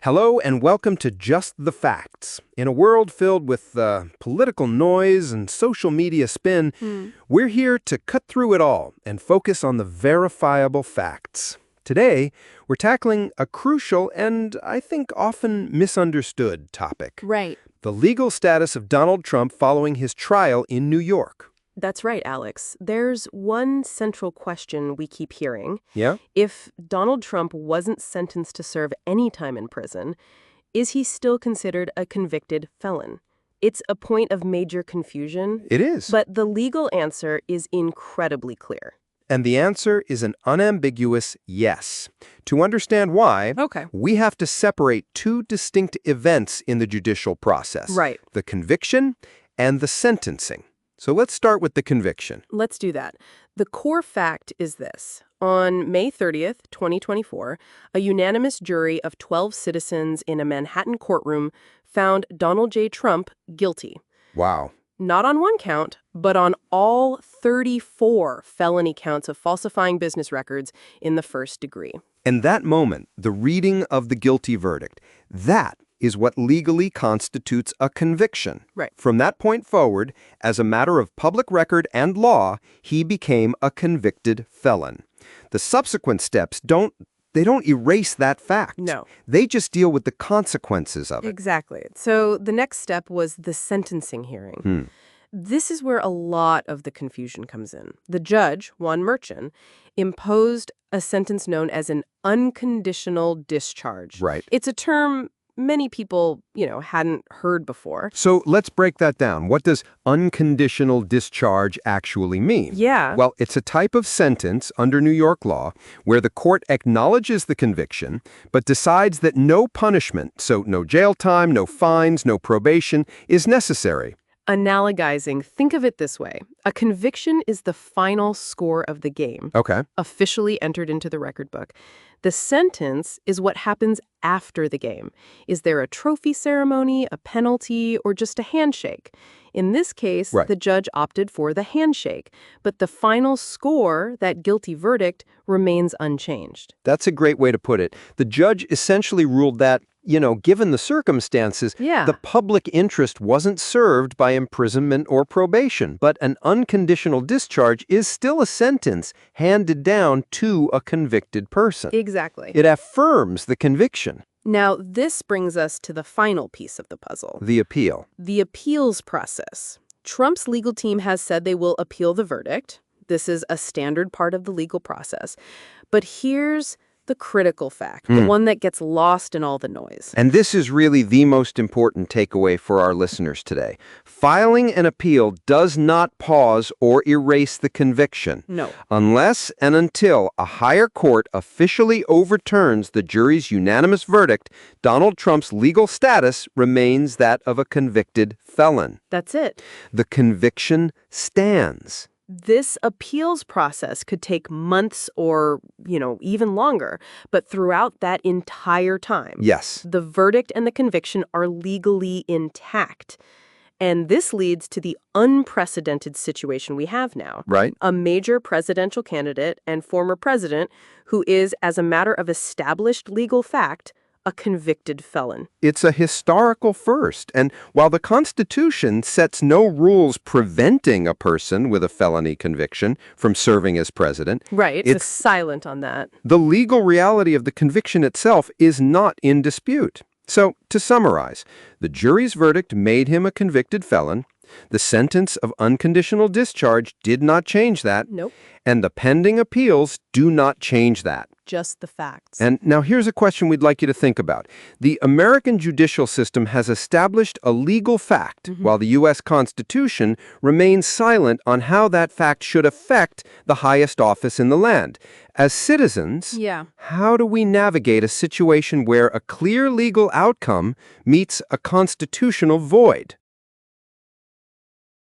Hello and welcome to Just the Facts. In a world filled with political noise and social media spin, we're here to cut through it all and focus on the verifiable facts. Today, we're tackling a crucial and, I think, often misunderstood topic. Right. The legal status of Donald Trump following his trial in New York. That's right, Alex. There's one central question we keep hearing. Yeah? If Donald Trump wasn't sentenced to serve any time in prison, is he still considered a convicted felon? It's a point of major confusion. It is. But the legal answer is incredibly clear. And the answer is an unambiguous yes. To understand why, we have to separate two distinct events in the judicial process. Right. The conviction and the sentencing. So let's start with the conviction. Let's do that. The core fact is this. On May 30th, 2024, a unanimous jury of 12 citizens in a Manhattan courtroom found Donald J. Trump guilty. Wow. Not on one count, but on all 34 felony counts of falsifying business records in the first degree. And that moment, the reading of the guilty verdict, that is what legally constitutes a conviction. Right. From that point forward, as a matter of public record and law, he became a convicted felon. The subsequent steps don't erase that fact. No. They just deal with the consequences of it. Exactly. So the next step was the sentencing hearing. This is where a lot of the confusion comes in. The judge, Juan Merchan, imposed a sentence known as an unconditional discharge. Right. It's a term many people, hadn't heard before. So let's break that down. What does unconditional discharge actually mean? Yeah. Well, it's a type of sentence under New York law where the court acknowledges the conviction, but decides that no punishment, so no jail time, no fines, no probation, is necessary. Analogizing, think of it this way. A conviction is the final score of the game. Okay. Officially entered into the record book. The sentence is what happens after the game. Is there a trophy ceremony, a penalty, or just a handshake? In this case, the judge opted for the handshake, but the final score, that guilty verdict, remains unchanged. That's a great way to put it. The judge essentially ruled that, given the circumstances, the public interest wasn't served by imprisonment or probation, but an unconditional discharge is still a sentence handed down to a convicted person. Exactly. It affirms the conviction. Now, this brings us to the final piece of the puzzle. The appeal. The appeals process. Trump's legal team has said they will appeal the verdict. This is a standard part of the legal process. But here's the critical fact, the one that gets lost in all the noise. And this is really the most important takeaway for our listeners today. Filing an appeal does not pause or erase the conviction. No. Unless and until a higher court officially overturns the jury's unanimous verdict, Donald Trump's legal status remains that of a convicted felon. That's it. The conviction stands. This appeals process could take months or, even longer. But throughout that entire time, the verdict and the conviction are legally intact. And this leads to the unprecedented situation we have now. Right. A major presidential candidate and former president who is, as a matter of established legal fact, a convicted felon. It's a historical first, and while the Constitution sets no rules preventing a person with a felony conviction from serving as president, it's silent on that. The legal reality of the conviction itself is not in dispute. So, to summarize, the jury's verdict made him a convicted felon. The sentence of unconditional discharge did not change that. Nope. And the pending appeals do not change that. Just the facts. And now here's a question we'd like you to think about. The American judicial system has established a legal fact, while the U.S. Constitution remains silent on how that fact should affect the highest office in the land. As citizens, how do we navigate a situation where a clear legal outcome meets a constitutional void?